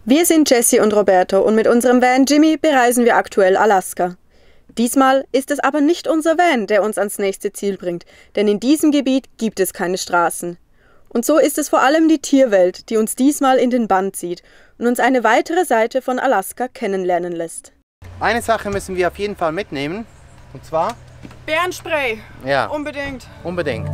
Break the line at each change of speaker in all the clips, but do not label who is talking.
Wir sind Jessie und Roberto und mit unserem Van Jimmy bereisen wir aktuell Alaska. Diesmal ist es aber nicht unser Van, der uns ans nächste Ziel bringt, denn in diesem Gebiet gibt es keine Straßen. Und so ist es vor allem die Tierwelt, die uns diesmal in den Bann zieht und uns eine weitere Seite von Alaska kennenlernen lässt.
Eine Sache müssen wir auf jeden Fall mitnehmen, und zwar
Bärenspray!
Ja,
Unbedingt!
unbedingt.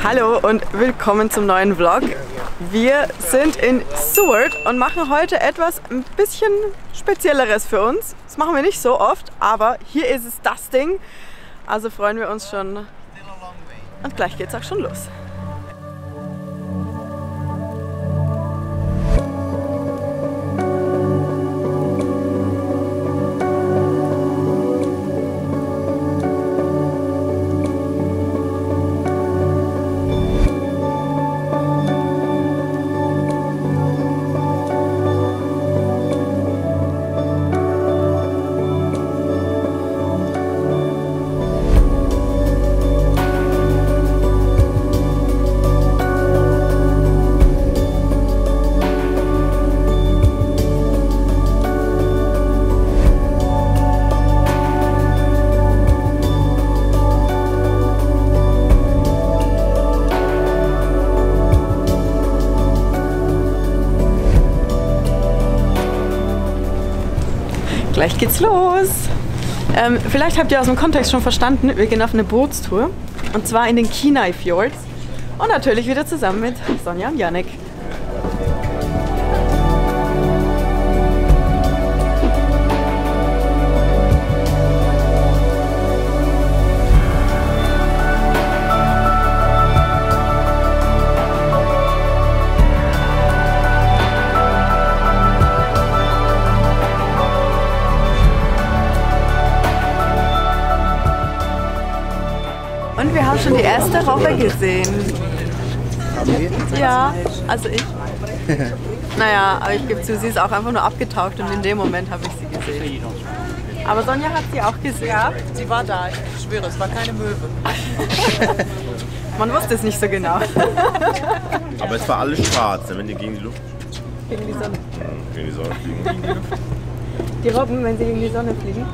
Hallo und willkommen zum neuen Vlog. Wir sind in Seward und machen heute etwas ein bisschen Spezielleres für uns. Das machen wir nicht so oft, aber hier ist es das Ding. Also freuen wir uns schon. Und gleich geht's auch schon los. Gleich geht's los! Vielleicht habt ihr aus dem Kontext schon verstanden, wir gehen auf eine Bootstour. Und zwar in den Kenai Fjords. Und natürlich wieder zusammen mit Sonja und Yannick. Und wir haben schon die erste Robbe gesehen. Ja, also ich. Naja, aber ich gebe zu, sie ist auch einfach nur abgetaucht und in dem Moment habe ich sie gesehen. Aber Sonja hat sie auch gesehen.
Ja, sie war da, ich schwöre, es war keine Möwe.
Man wusste es nicht so genau.
Aber es war alles schwarz, wenn die gegen die Luft.
Gegen die Sonne.
Gegen die Sonne fliegen.
Die Robben, wenn sie gegen die Sonne fliegen.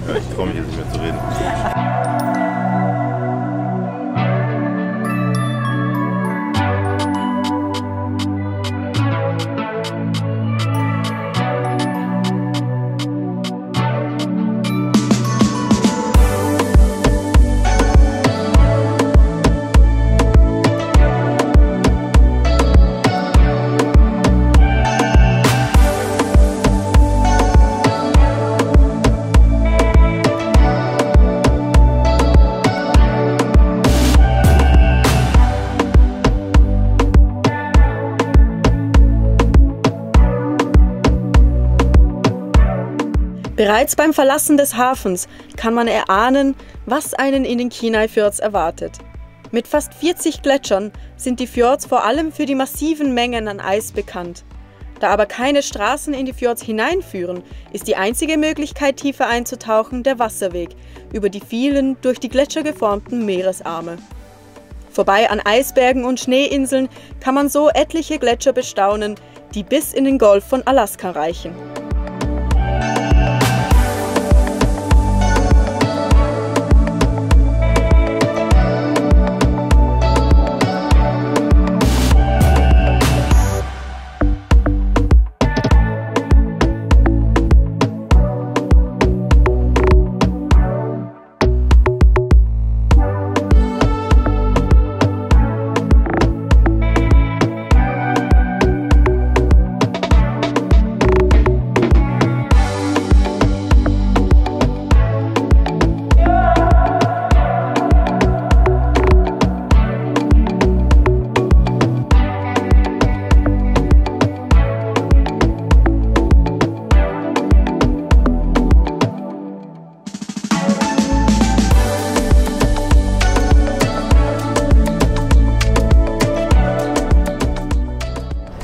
Ja, ich traue mich jetzt nicht mehr zu reden.
Bereits beim Verlassen des Hafens kann man erahnen, was einen in den Kenai Fjords erwartet. Mit fast 40 Gletschern sind die Fjords vor allem für die massiven Mengen an Eis bekannt. Da aber keine Straßen in die Fjords hineinführen, ist die einzige Möglichkeit, tiefer einzutauchen, der Wasserweg über die vielen durch die Gletscher geformten Meeresarme. Vorbei an Eisbergen und Schneeinseln kann man so etliche Gletscher bestaunen, die bis in den Golf von Alaska reichen.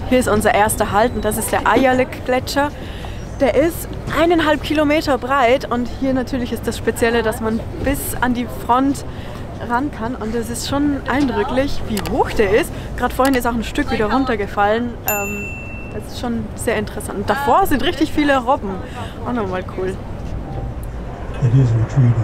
Hier ist unser erster Halt und das ist der Ayalik-Gletscher. Der ist 1,5 Kilometer breit und hier natürlich ist das Spezielle, dass man bis an die Front ran kann und es ist schon eindrücklich, wie hoch der ist. Gerade vorhin ist auch ein Stück wieder runtergefallen. Das ist schon sehr interessant. Und davor sind richtig viele Robben. Auch nochmal cool.
It is retreating.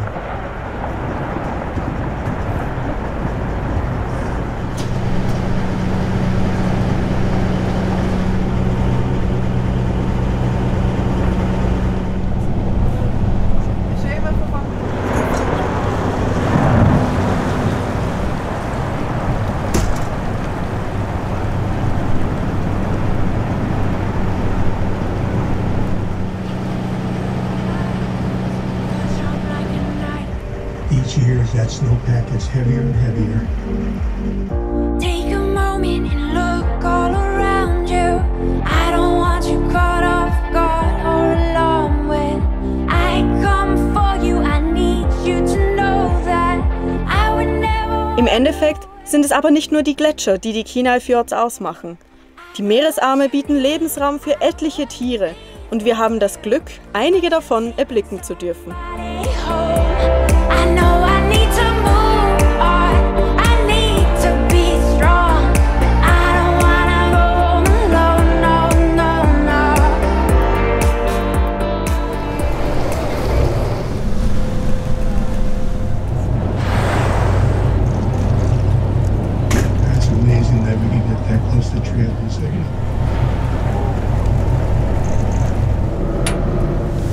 Each year, that snowpack gets heavier and heavier.
Take a moment and look all around you. I don't want you caught off guard or alarmed when I come for you. I need you to know that I would never.
Im Endeffekt sind es aber nicht nur die Gletscher, die die Kenai Fjords ausmachen. Die Meeresarme bieten Lebensraum für etliche Tiere und wir haben das Glück, einige davon erblicken zu dürfen.
I know I need to move on. I need to be strong. I don't wanna go alone, no, no, no.
That's amazing that we can get that close to trail in a second.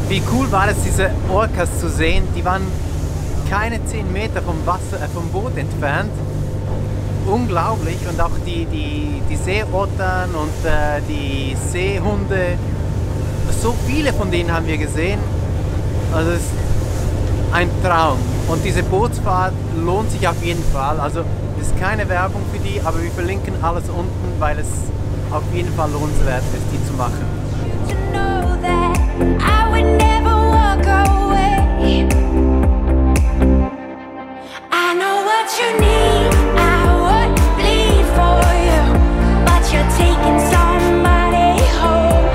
Wie cool war es, diese Orcas zu sehen? Die waren keine 10 Meter vom Boot entfernt. Unglaublich. Und auch die Seeottern und die Seehunde. So viele von denen haben wir gesehen. Also es ist ein Traum. Und diese Bootsfahrt lohnt sich auf jeden Fall. Also es ist keine Werbung für die, aber wir verlinken alles unten, weil es auf jeden Fall lohnenswert ist, die zu machen.
To know that I would never walk away. I know what you need. I would bleed for you, but you're taking somebody home.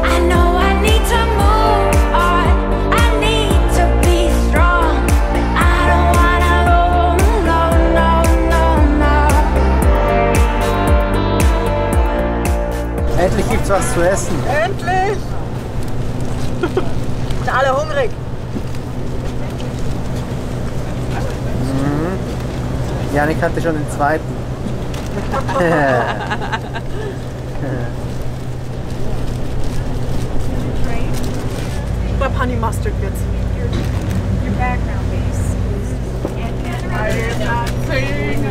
I know I need to move on. I need to be strong. I don't wanna go, no, no, no, no.
Endlich gibt's was zu essen.
Endlich! Sind alle hungrig?
Janik hatte schon den zweiten.
Ich glaube Honey Mustard jetzt.
Your background base is not saying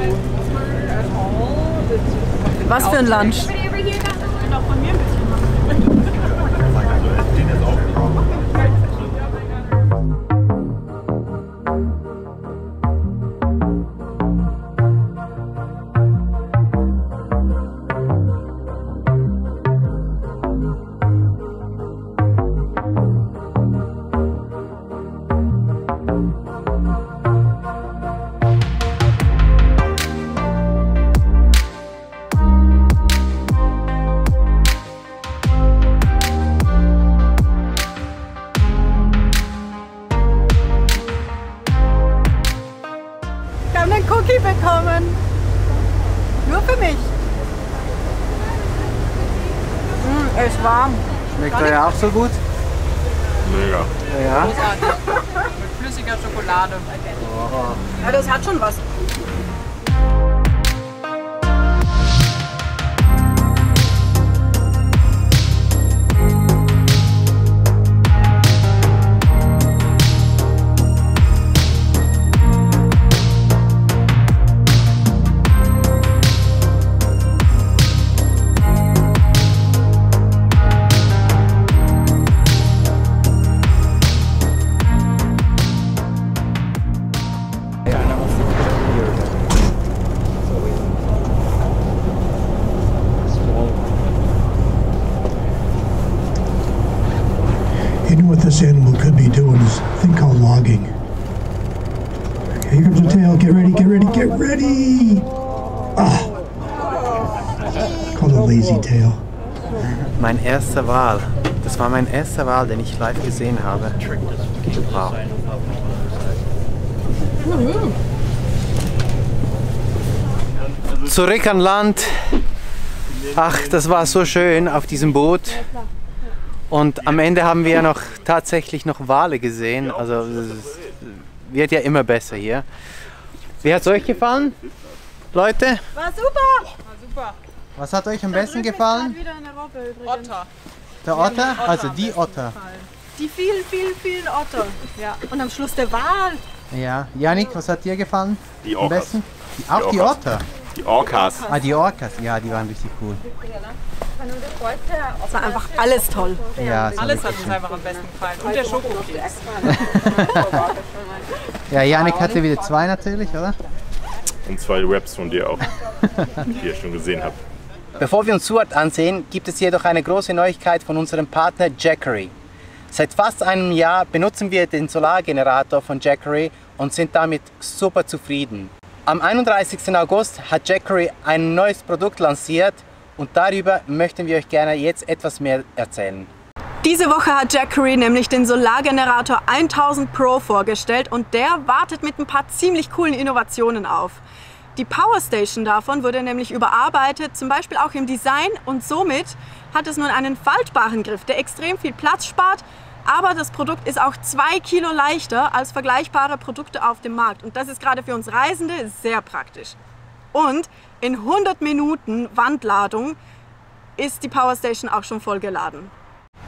at all.
Was für ein Lunch?
Anybody ever here got noch von mir ein bisschen machen?
Einen Cookie bekommen. Nur für mich. Er ist warm.
Schmeckt euch auch so gut?
Mega.
Ja.
Großartig. Mit flüssiger Schokolade.
Ja, das hat schon was.
You know what this animal could be doing is a thing called logging. Here comes the tail. Get ready, get ready, get ready! Ah! Called a lazy tail.
Mein erster Wal. Das war mein erster Wal, den ich live gesehen habe. Wow. Zurück an Land. Ach, das war so schön auf diesem Boot. Und am Ende haben wir ja noch tatsächlich noch Wale gesehen. Also es wird ja immer besser hier. Wie hat es euch gefallen, Leute?
War super!
Super.
Was hat euch am besten gefallen?
Wieder eine Robbe übrigens.
Otter.
Der Otter? Also die Otter.
Die vielen Otter. Ja. Und am Schluss der Wal.
Ja. Janik, was hat dir gefallen?
Die
Am
Orcas.
besten? Auch die Otter?
Die Orcas.
Ah, die Orcas. Ja, die waren richtig cool.
Es war einfach alles toll.
Ja, es war
Alles hat
wirklich
uns
schön.
einfach am besten gefallen. Und der Schokokeks.
Ja, Janik hatte wieder 2 natürlich, oder?
Und 2 Raps von dir auch, die ihr schon gesehen habt.
Bevor wir uns Suat ansehen, gibt es jedoch eine große Neuigkeit von unserem Partner Jackery. Seit fast einem Jahr benutzen wir den Solargenerator von Jackery und sind damit super zufrieden. Am 31. August hat Jackery ein neues Produkt lanciert und darüber möchten wir euch gerne jetzt etwas mehr erzählen.
Diese Woche hat Jackery nämlich den Solargenerator 1000 Pro vorgestellt und der wartet mit ein paar ziemlich coolen Innovationen auf. Die Powerstation davon wurde nämlich überarbeitet, zum Beispiel auch im Design, und somit hat es nun einen faltbaren Griff, der extrem viel Platz spart, aber das Produkt ist auch 2 Kilo leichter als vergleichbare Produkte auf dem Markt und das ist gerade für uns Reisende sehr praktisch. Und in 100 Minuten Wandladung ist die Powerstation auch schon voll geladen.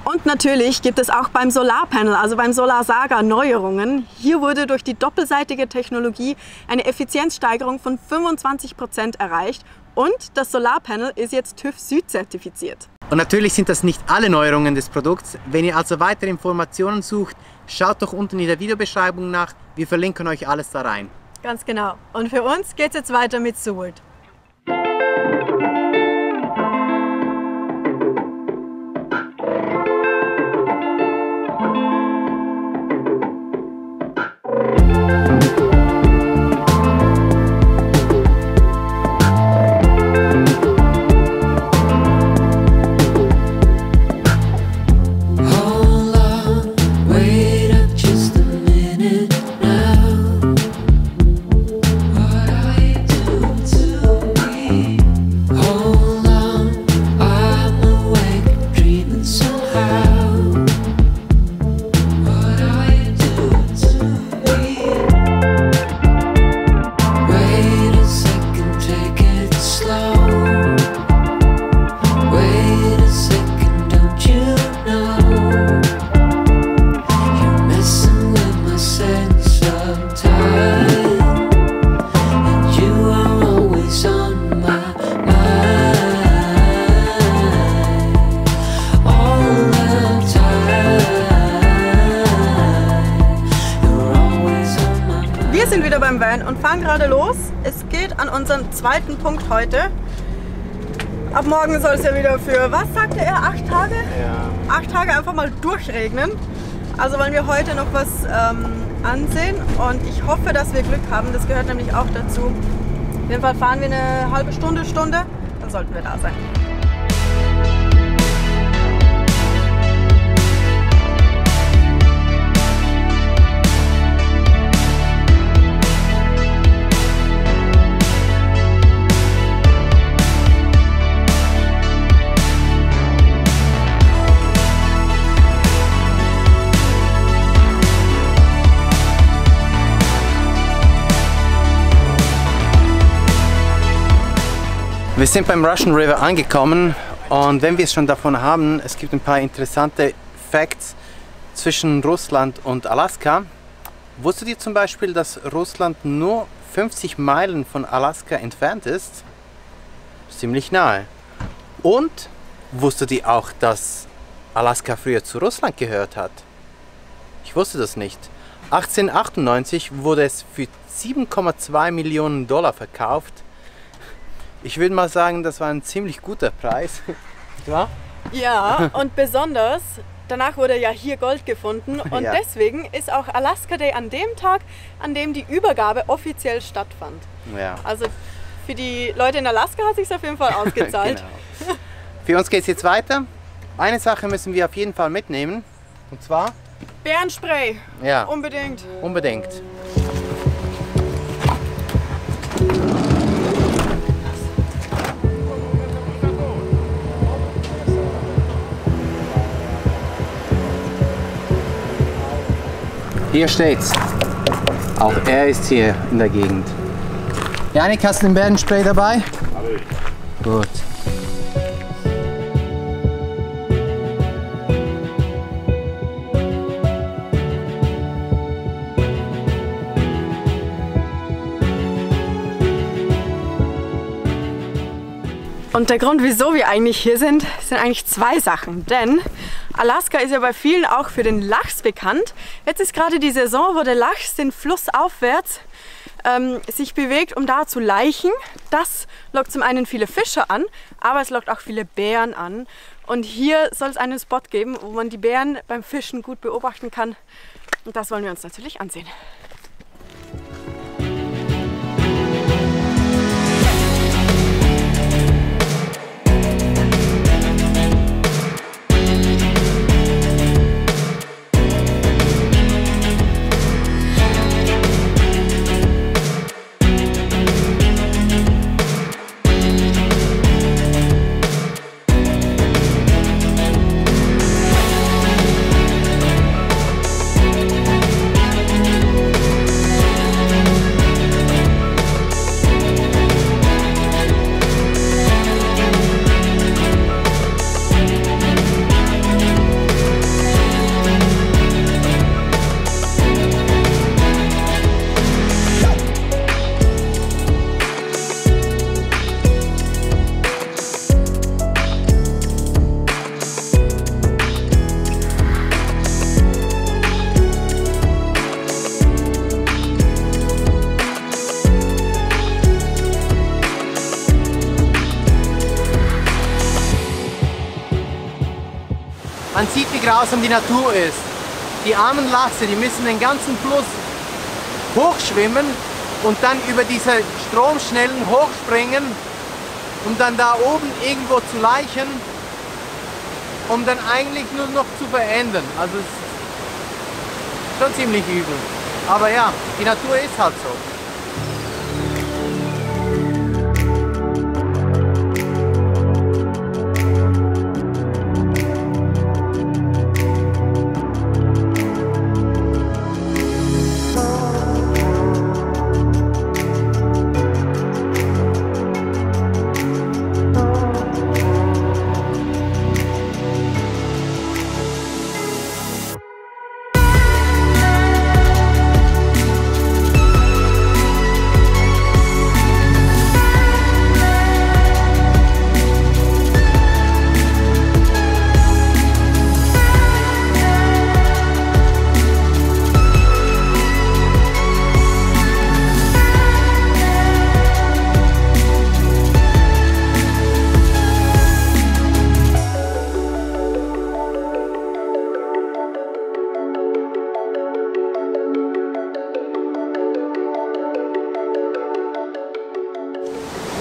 Und natürlich gibt es auch beim Solarpanel, also beim SolarSaga, Neuerungen. Hier wurde durch die doppelseitige Technologie eine Effizienzsteigerung von 25% erreicht und das Solarpanel ist jetzt TÜV Süd zertifiziert.
Und natürlich sind das nicht alle Neuerungen des Produkts. Wenn ihr also weitere Informationen sucht, schaut doch unten in der Videobeschreibung nach. Wir verlinken euch alles da rein.
Ganz genau. Und für uns geht es jetzt weiter mit Suat. Wir sind wieder beim Van und fahren gerade los. Es geht an unseren zweiten Punkt heute. Ab morgen soll es ja wieder für, was sagte er, 8 Tage? Ja. 8 Tage einfach mal durchregnen. Also wollen wir heute noch was ansehen und ich hoffe, dass wir Glück haben. Das gehört nämlich auch dazu. Auf jeden Fall fahren wir eine halbe Stunde, dann sollten wir da sein.
Wir sind beim Russian River angekommen und wenn wir es schon davon haben, es gibt ein paar interessante Facts zwischen Russland und Alaska. Wusstet ihr zum Beispiel, dass Russland nur 50 Meilen von Alaska entfernt ist? Ziemlich nahe. Und wusstet ihr auch, dass Alaska früher zu Russland gehört hat? Ich wusste das nicht. 1898 wurde es für 7,2 Millionen $7,2 verkauft. Ich würde mal sagen, das war ein ziemlich guter Preis. Ja?
Ja, und besonders, danach wurde ja hier Gold gefunden und
Ja.
deswegen ist auch Alaska Day an dem Tag, an dem die Übergabe offiziell stattfand.
Ja.
Also für die Leute in Alaska hat es sich auf jeden Fall ausgezahlt.
Genau. Für uns geht es jetzt weiter. Eine Sache müssen wir auf jeden Fall mitnehmen. Und zwar?
Bärenspray.
Ja.
Unbedingt.
Unbedingt. Hier steht's. Auch er ist hier in der Gegend. Janik, hast du den Bärenspray dabei?
Habe ich.
Gut.
Und der Grund, wieso wir eigentlich hier sind, sind eigentlich zwei Sachen. Denn Alaska ist ja bei vielen auch für den Lachs bekannt. Jetzt ist gerade die Saison, wo der Lachs den Fluss aufwärts sich bewegt, um da zu laichen. Das lockt zum einen viele Fischer an, aber es lockt auch viele Bären an. Und hier soll es einen Spot geben, wo man die Bären beim Fischen gut beobachten kann. Und das wollen wir uns natürlich ansehen.
Man sieht, wie grausam die Natur ist. Die armen Lachse, die müssen den ganzen Fluss hochschwimmen und dann über diese Stromschnellen hochspringen, um dann da oben irgendwo zu laichen, um dann eigentlich nur noch zu verenden. Also es ist schon ziemlich übel. Aber ja, die Natur ist halt so.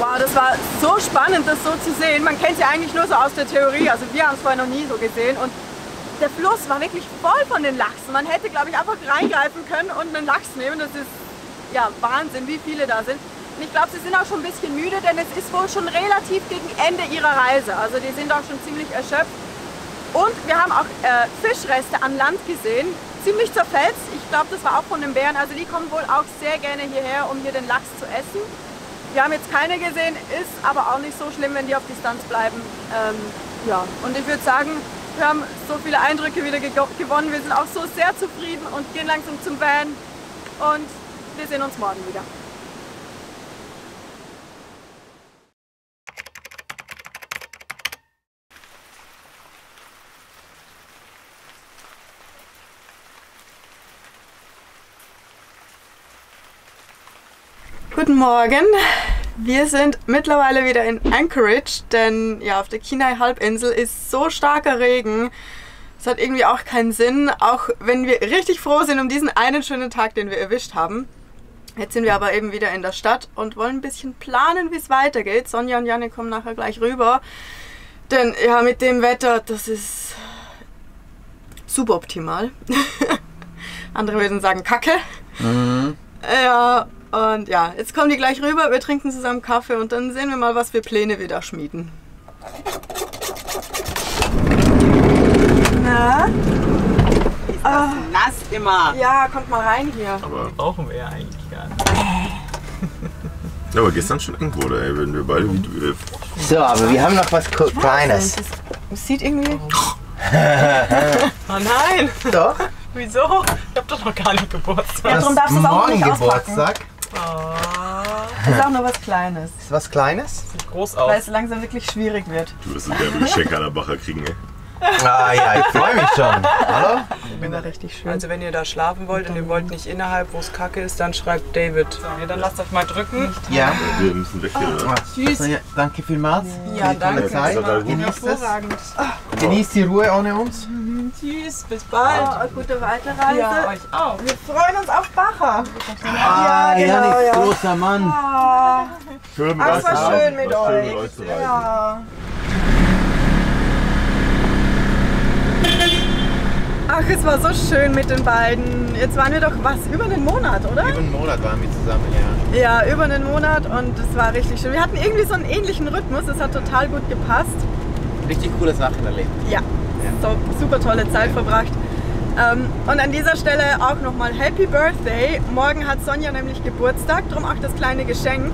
Wow, das war so spannend, das so zu sehen. Man kennt es ja eigentlich nur so aus der Theorie, also wir haben es vorher noch nie so gesehen. Und der Fluss war wirklich voll von den Lachsen. Man hätte, glaube ich, einfach reingreifen können und einen Lachs nehmen. Das ist ja Wahnsinn, wie viele da sind. Und ich glaube, sie sind auch schon ein bisschen müde, denn es ist wohl schon relativ gegen Ende ihrer Reise. Also die sind auch schon ziemlich erschöpft. Und wir haben auch Fischreste an Land gesehen, ziemlich zerfetzt. Ich glaube, das war auch von den Bären. Also die kommen wohl auch sehr gerne hierher, um hier den Lachs zu essen. Wir haben jetzt keine gesehen, ist aber auch nicht so schlimm, wenn die auf Distanz bleiben. Ja, und ich würde sagen, wir haben so viele Eindrücke wieder gewonnen. Wir sind auch so sehr zufrieden und gehen langsam zum Van. Und wir sehen uns morgen wieder. Guten Morgen, wir sind mittlerweile wieder in Anchorage, denn ja, auf der Kenai-Halbinsel ist so starker Regen. Es hat irgendwie auch keinen Sinn, auch wenn wir richtig froh sind um diesen einen schönen Tag, den wir erwischt haben. Jetzt sind wir aber eben wieder in der Stadt und wollen ein bisschen planen, wie es weitergeht. Sonja und Janne kommen nachher gleich rüber. Denn ja, mit dem Wetter, das ist suboptimal. Andere würden sagen Kacke. Ja, und ja, jetzt kommen die gleich rüber, wir trinken zusammen Kaffee und dann sehen wir mal, was für Pläne wir da schmieden. Na?
Nass immer.
Ja, kommt mal rein hier.
Aber,
Brauchen wir ja eigentlich gar nicht.
ja, aber gestern schon eng wurde, ey, wenn wir beide
So, aber wir haben noch was Kleines.
Das sieht irgendwie...
Oh nein!
Doch.
Wieso? Ich hab doch noch gar nicht Geburtstag.
Ja, darum darfst du es auch nicht auspacken.
Geburtstag.
Das ist auch nur was Kleines.
Ist was Kleines?
Sieht groß
Weil
aus.
es langsam wirklich schwierig wird.
Du wirst ein derbe Geschenk an der Bacher kriegen, ey.
Ah ja, ich freue mich schon. Hallo?
Das war richtig schön.
Also wenn ihr da schlafen wollt und ihr wollt nicht innerhalb, wo es kacke ist, dann schreibt David. So, ja, dann lasst euch mal drücken.
Ja.
Wir müssen weg hier, oder?
Tschüss. Ja, danke vielmals.
Ja,
für die tolle
danke.
Zeit. Genießt es.
Hervorragend.
Genießt die Ruhe ohne uns.
Tschüss, bis bald.
Gute Weiterreise.
Ja, euch auch.
Wir freuen uns auf Bacher.
Ah,
genau,
Janik,
ja.
großer Mann.
Schön,
Es war schön mit euch.
Ja.
Ja. Ach, es war so schön mit den beiden. Jetzt waren wir doch über einen Monat, oder?
Über einen Monat waren wir zusammen, ja.
Ja, über einen Monat und es war richtig schön. Wir hatten irgendwie so einen ähnlichen Rhythmus, es hat total gut gepasst.
Richtig coole Sachen erlebt.
Ja, so super tolle Zeit verbracht. Und an dieser Stelle auch nochmal Happy Birthday. Morgen hat Sonja nämlich Geburtstag, darum auch das kleine Geschenk.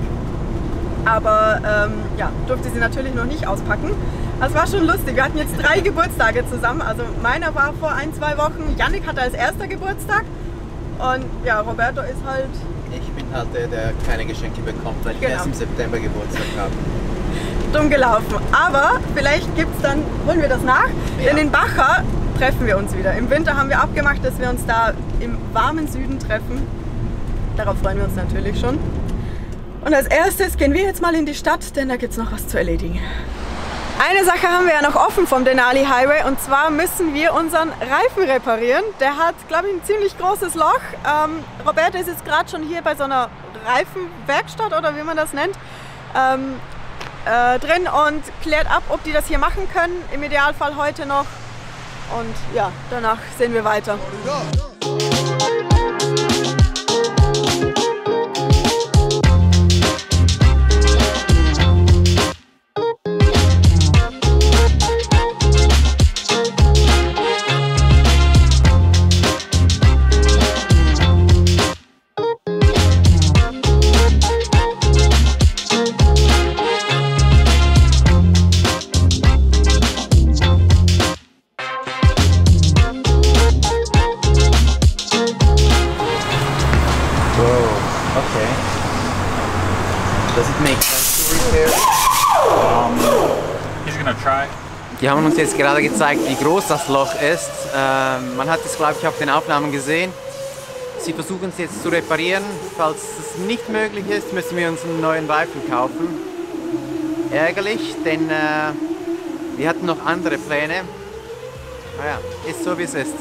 Aber ja, durfte sie natürlich noch nicht auspacken. Das war schon lustig. Wir hatten jetzt 3 Geburtstage zusammen. Also meiner war vor 1-2 Wochen. Yannick hatte als erster Geburtstag. Und ja, Roberto ist halt...
Ich bin halt der, der keine Geschenke bekommt, weil ich erst im September Geburtstag habe.
dumm gelaufen. Aber vielleicht holen wir das nach.
Ja.
Denn in Bacher treffen wir uns wieder. Im Winter haben wir abgemacht, dass wir uns da im warmen Süden treffen. Darauf freuen wir uns natürlich schon. Und als erstes gehen wir jetzt mal in die Stadt, denn da gibt es noch was zu erledigen. Eine Sache haben wir ja noch offen vom Denali Highway und zwar müssen wir unseren Reifen reparieren. Der hat, glaube ich, ein ziemlich großes Loch. Roberto ist jetzt gerade schon hier bei so einer Reifenwerkstatt oder wie man das nennt, drin und klärt ab, ob die das hier machen können. Im Idealfall heute noch. Und ja, danach sehen wir weiter.
Die haben uns jetzt gerade gezeigt, wie groß das Loch ist. Man hat es, glaube ich, auf den Aufnahmen gesehen. Sie versuchen es jetzt zu reparieren. Falls es nicht möglich ist, müssen wir uns einen neuen Reifen kaufen. Ärgerlich, denn wir hatten noch andere Pläne. Naja, ist so wie es ist.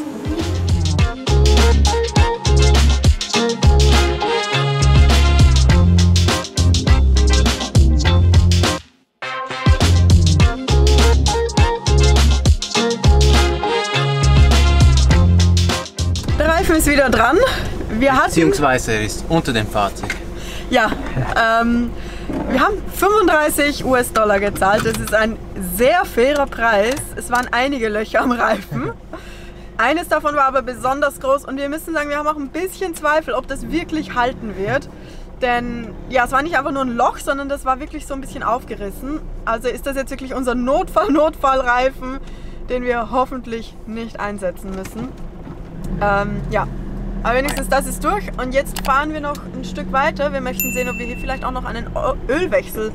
Ist wieder dran.
Beziehungsweise er ist unter dem Fahrzeug.
Ja, wir haben 35 US-Dollar gezahlt. Das ist ein sehr fairer Preis. Es waren einige Löcher am Reifen. Eines davon war aber besonders groß und wir müssen sagen, wir haben auch ein bisschen Zweifel, ob das wirklich halten wird. Denn ja, es war nicht einfach nur ein Loch, sondern das war wirklich so ein bisschen aufgerissen. Also ist das jetzt wirklich unser Notfallreifen, den wir hoffentlich nicht einsetzen müssen. Ja, aber wenigstens das ist durch und jetzt fahren wir noch ein Stück weiter. Wir möchten sehen, ob wir hier vielleicht auch noch einen Ölwechsel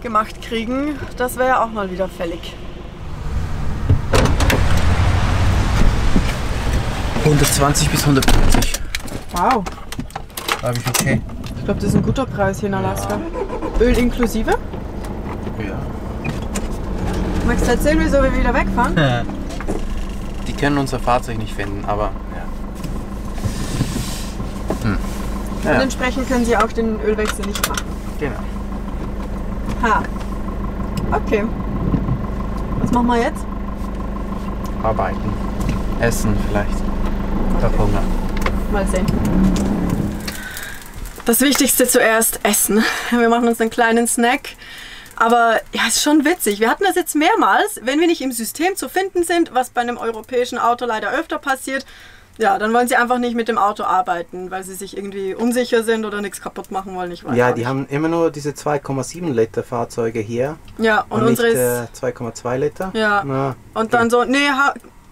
gemacht kriegen. Das wäre ja auch mal wieder fällig.
120 bis 150.
Wow,
Glaube ich okay.
ich glaube, das ist ein guter Preis hier in Alaska. Öl inklusive?
Ja.
Magst du erzählen, wieso wir wieder wegfahren?
Die können unser Fahrzeug nicht finden, aber ja.
Und entsprechend können sie auch den Ölwechsel nicht machen.
Genau.
Ha. Okay. Was machen wir jetzt?
Arbeiten. Essen vielleicht. Ich hab Hunger.
Mal sehen. Das Wichtigste zuerst, Essen. Wir machen uns einen kleinen Snack. Aber ja, ist schon witzig. Wir hatten das jetzt mehrmals. Wenn wir nicht im System zu finden sind, was bei einem europäischen Auto leider öfter passiert, ja, dann wollen sie einfach nicht mit dem Auto arbeiten, weil sie sich irgendwie unsicher sind oder nichts kapput machen wollen. Ich weiß
Ja,
auch
die
nicht.
haben immer nur diese 2,7 Liter Fahrzeuge hier
Ja, und
nicht
unsere ist...
2,2 Liter.
Ja,
Na,
und dann so, nee,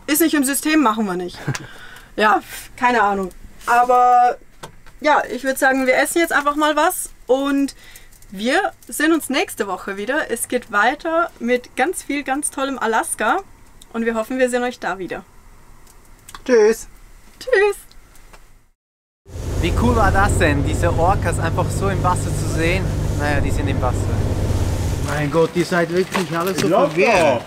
ist nicht im System, machen wir nicht. Ja, keine Ahnung. Aber ja, ich würde sagen, wir essen jetzt einfach mal was und wir sehen uns nächste Woche wieder. Es geht weiter mit ganz viel, ganz tollem Alaska und wir hoffen, wir sehen euch da wieder.
Tschüss!
Tschüss!
Wie cool war das denn, diese Orcas einfach so im Wasser zu sehen? Naja, die sind im Wasser.
Mein Gott, ihr seid wirklich alle so
Locker.
verwirrt.